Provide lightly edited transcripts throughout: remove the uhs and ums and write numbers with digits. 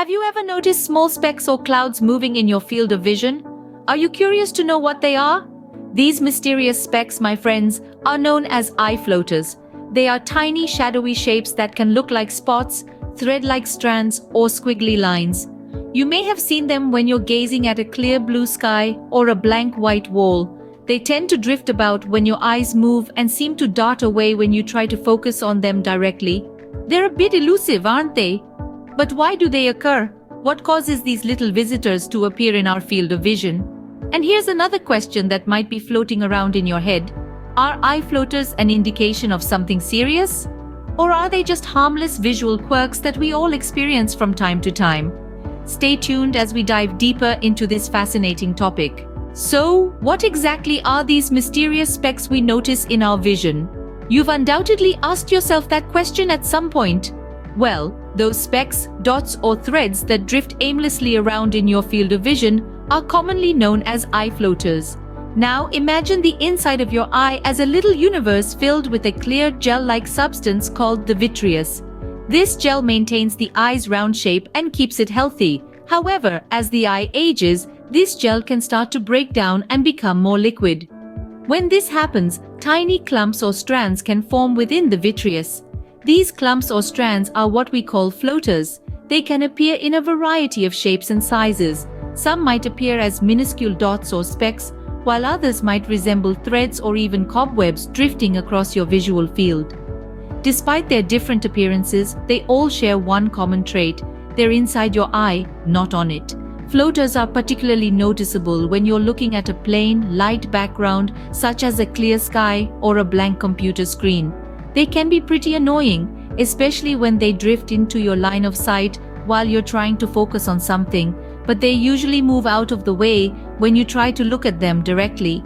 Have you ever noticed small specks or clouds moving in your field of vision? Are you curious to know what they are? These mysterious specks, my friends, are known as eye floaters. They are tiny, shadowy shapes that can look like spots, thread-like strands, or squiggly lines. You may have seen them when you're gazing at a clear blue sky or a blank white wall. They tend to drift about when your eyes move and seem to dart away when you try to focus on them directly. They're a bit elusive, aren't they? But why do they occur? What causes these little visitors to appear in our field of vision? And here's another question that might be floating around in your head. Are eye floaters an indication of something serious? Or are they just harmless visual quirks that we all experience from time to time? Stay tuned as we dive deeper into this fascinating topic. So, what exactly are these mysterious specks we notice in our vision? You've undoubtedly asked yourself that question at some point. Well, those specks, dots, or threads that drift aimlessly around in your field of vision are commonly known as eye floaters. Now imagine the inside of your eye as a little universe filled with a clear gel-like substance called the vitreous. This gel maintains the eye's round shape and keeps it healthy. However, as the eye ages, this gel can start to break down and become more liquid. When this happens, tiny clumps or strands can form within the vitreous. These clumps or strands are what we call floaters. They can appear in a variety of shapes and sizes. Some might appear as minuscule dots or specks, while others might resemble threads or even cobwebs drifting across your visual field. Despite their different appearances, they all share one common trait. They're inside your eye, not on it. Floaters are particularly noticeable when you're looking at a plain, light background, such as a clear sky or a blank computer screen. They can be pretty annoying, especially when they drift into your line of sight while you're trying to focus on something, but they usually move out of the way when you try to look at them directly.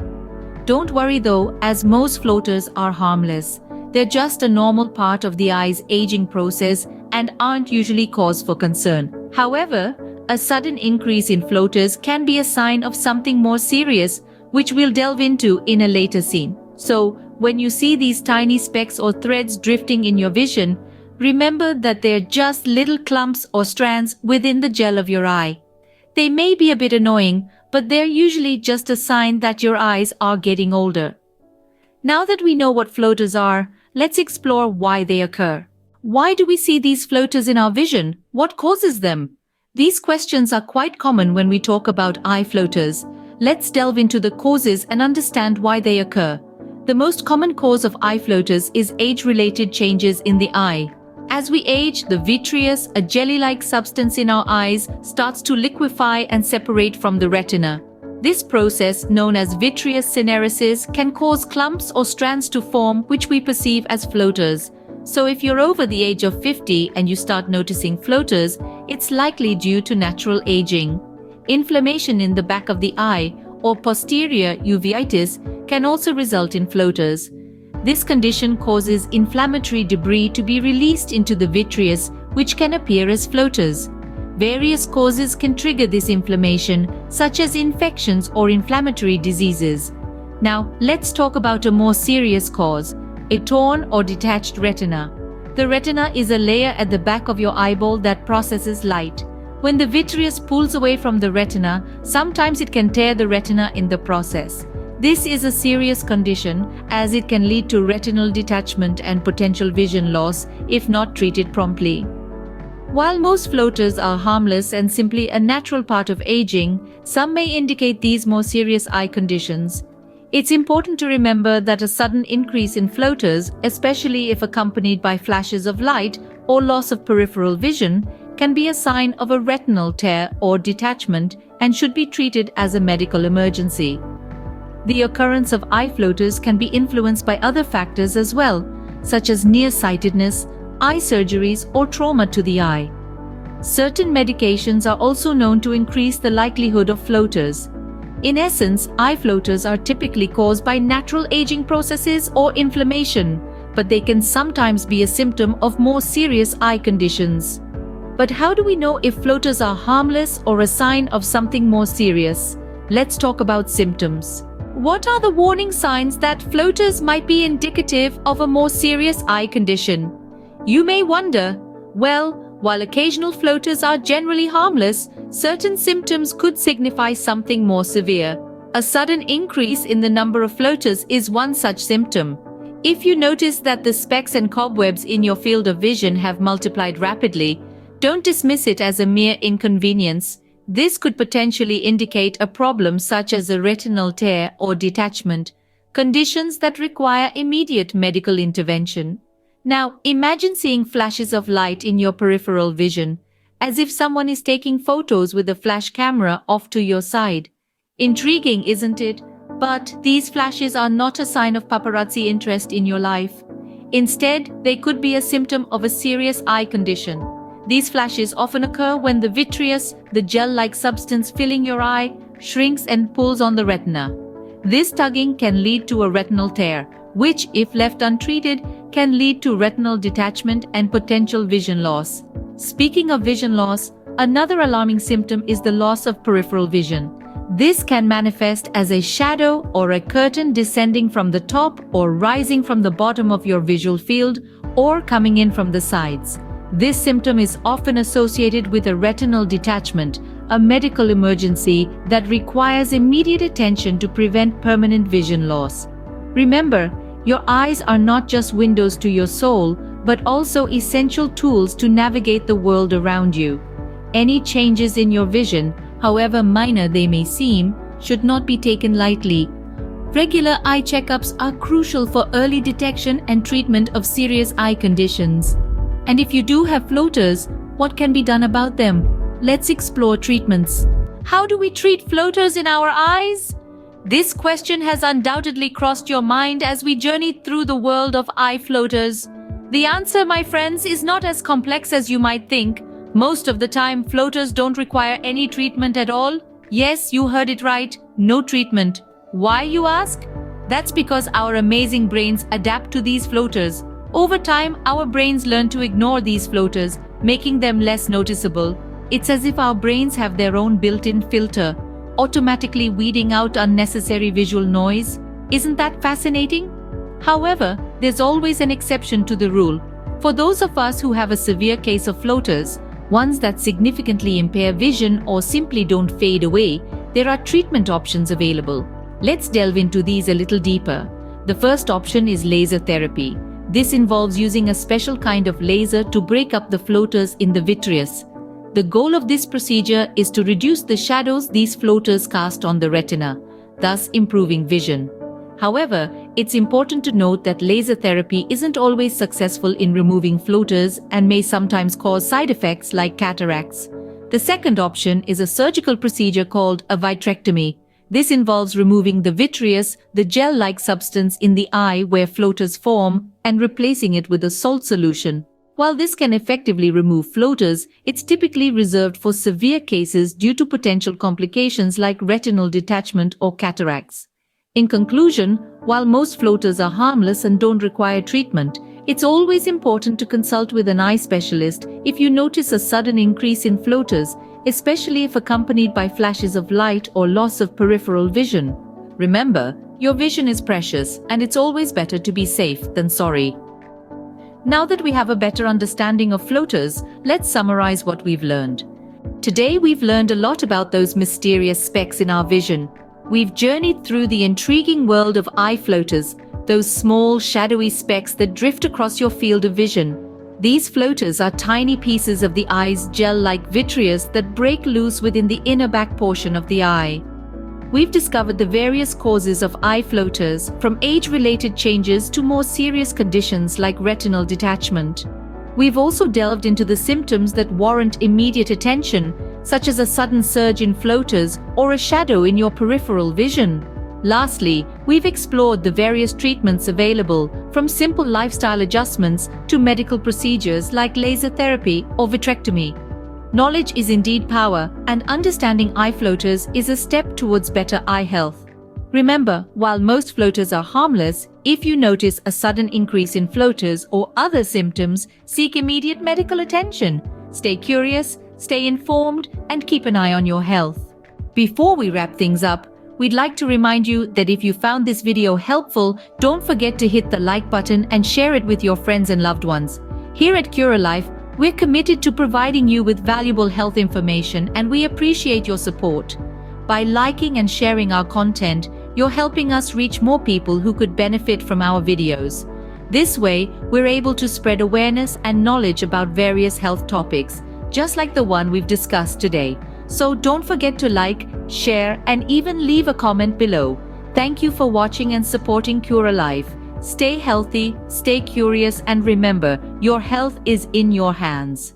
Don't worry though, as most floaters are harmless. They're just a normal part of the eye's aging process and aren't usually cause for concern. However, a sudden increase in floaters can be a sign of something more serious, which we'll delve into in a later scene. So, when you see these tiny specks or threads drifting in your vision, remember that they're just little clumps or strands within the gel of your eye. They may be a bit annoying, but they're usually just a sign that your eyes are getting older. Now that we know what floaters are, let's explore why they occur. Why do we see these floaters in our vision? What causes them? These questions are quite common when we talk about eye floaters. Let's delve into the causes and understand why they occur. The most common cause of eye floaters is age-related changes in the eye. As we age, the vitreous, a jelly-like substance in our eyes, starts to liquefy and separate from the retina. This process, known as vitreous syneresis, can cause clumps or strands to form which we perceive as floaters. So if you're over the age of 50 and you start noticing floaters, it's likely due to natural aging. Inflammation in the back of the eye, or posterior uveitis, can also result in floaters. This condition causes inflammatory debris to be released into the vitreous, which can appear as floaters. Various causes can trigger this inflammation, such as infections or inflammatory diseases. Now, let's talk about a more serious cause, a torn or detached retina. The retina is a layer at the back of your eyeball that processes light. When the vitreous pulls away from the retina, sometimes it can tear the retina in the process. This is a serious condition, as it can lead to retinal detachment and potential vision loss if not treated promptly. While most floaters are harmless and simply a natural part of aging, some may indicate these more serious eye conditions. It's important to remember that a sudden increase in floaters, especially if accompanied by flashes of light or loss of peripheral vision, can be a sign of a retinal tear or detachment and should be treated as a medical emergency. The occurrence of eye floaters can be influenced by other factors as well, such as nearsightedness, eye surgeries, or trauma to the eye. Certain medications are also known to increase the likelihood of floaters. In essence, eye floaters are typically caused by natural aging processes or inflammation, but they can sometimes be a symptom of more serious eye conditions. But how do we know if floaters are harmless or a sign of something more serious? Let's talk about symptoms. What are the warning signs that floaters might be indicative of a more serious eye condition? You may wonder, well, While occasional floaters are generally harmless, certain symptoms could signify something more severe. A sudden increase in the number of floaters is one such symptom. If you notice that the specks and cobwebs in your field of vision have multiplied rapidly, don't dismiss it as a mere inconvenience. This could potentially indicate a problem such as a retinal tear or detachment, conditions that require immediate medical intervention. Now, imagine seeing flashes of light in your peripheral vision, as if someone is taking photos with a flash camera off to your side. Intriguing, isn't it? But these flashes are not a sign of paparazzi interest in your life. Instead, they could be a symptom of a serious eye condition. These flashes often occur when the vitreous, the gel-like substance filling your eye, shrinks and pulls on the retina. This tugging can lead to a retinal tear, which, if left untreated, can lead to retinal detachment and potential vision loss. Speaking of vision loss, another alarming symptom is the loss of peripheral vision. This can manifest as a shadow or a curtain descending from the top or rising from the bottom of your visual field or coming in from the sides. This symptom is often associated with a retinal detachment, a medical emergency that requires immediate attention to prevent permanent vision loss. Remember, your eyes are not just windows to your soul, but also essential tools to navigate the world around you. Any changes in your vision, however minor they may seem, should not be taken lightly. Regular eye checkups are crucial for early detection and treatment of serious eye conditions. And if you do have floaters, what can be done about them? Let's explore treatments. How do we treat floaters in our eyes? This question has undoubtedly crossed your mind as we journeyed through the world of eye floaters. The answer, my friends, is not as complex as you might think. Most of the time, floaters don't require any treatment at all. Yes, you heard it right, no treatment. Why, you ask? That's because our amazing brains adapt to these floaters. Over time, our brains learn to ignore these floaters, making them less noticeable. It's as if our brains have their own built-in filter, automatically weeding out unnecessary visual noise. Isn't that fascinating? However, there's always an exception to the rule. For those of us who have a severe case of floaters, ones that significantly impair vision or simply don't fade away, there are treatment options available. Let's delve into these a little deeper. The first option is laser therapy. This involves using a special kind of laser to break up the floaters in the vitreous. The goal of this procedure is to reduce the shadows these floaters cast on the retina, thus improving vision. However, it's important to note that laser therapy isn't always successful in removing floaters and may sometimes cause side effects like cataracts. The second option is a surgical procedure called a vitrectomy. This involves removing the vitreous, the gel-like substance in the eye where floaters form, and replacing it with a salt solution. While this can effectively remove floaters, it's typically reserved for severe cases due to potential complications like retinal detachment or cataracts. In conclusion, while most floaters are harmless and don't require treatment, it's always important to consult with an eye specialist if you notice a sudden increase in floaters, especially if accompanied by flashes of light or loss of peripheral vision. Remember, your vision is precious, and it's always better to be safe than sorry. Now that we have a better understanding of floaters, let's summarize what we've learned. Today we've learned a lot about those mysterious specks in our vision. We've journeyed through the intriguing world of eye floaters, those small, shadowy specks that drift across your field of vision. These floaters are tiny pieces of the eye's gel-like vitreous that break loose within the inner back portion of the eye. We've discovered the various causes of eye floaters, from age-related changes to more serious conditions like retinal detachment. We've also delved into the symptoms that warrant immediate attention, such as a sudden surge in floaters or a shadow in your peripheral vision. Lastly, we've explored the various treatments available, from simple lifestyle adjustments to medical procedures like laser therapy or vitrectomy. Knowledge is indeed power, and understanding eye floaters is a step towards better eye health. Remember, while most floaters are harmless, if you notice a sudden increase in floaters or other symptoms, seek immediate medical attention. Stay curious, stay informed, and keep an eye on your health. Before we wrap things up, we'd like to remind you that if you found this video helpful, don't forget to hit the like button and share it with your friends and loved ones. Here at Curalife, We're committed to providing you with valuable health information, and we appreciate your support. By liking and sharing our content, you're helping us reach more people who could benefit from our videos. This way, we're able to spread awareness and knowledge about various health topics, just like the one we've discussed today. So don't forget to like, share, and even leave a comment below. Thank you for watching and supporting Cure Alive. Stay healthy, stay curious, and remember, your health is in your hands.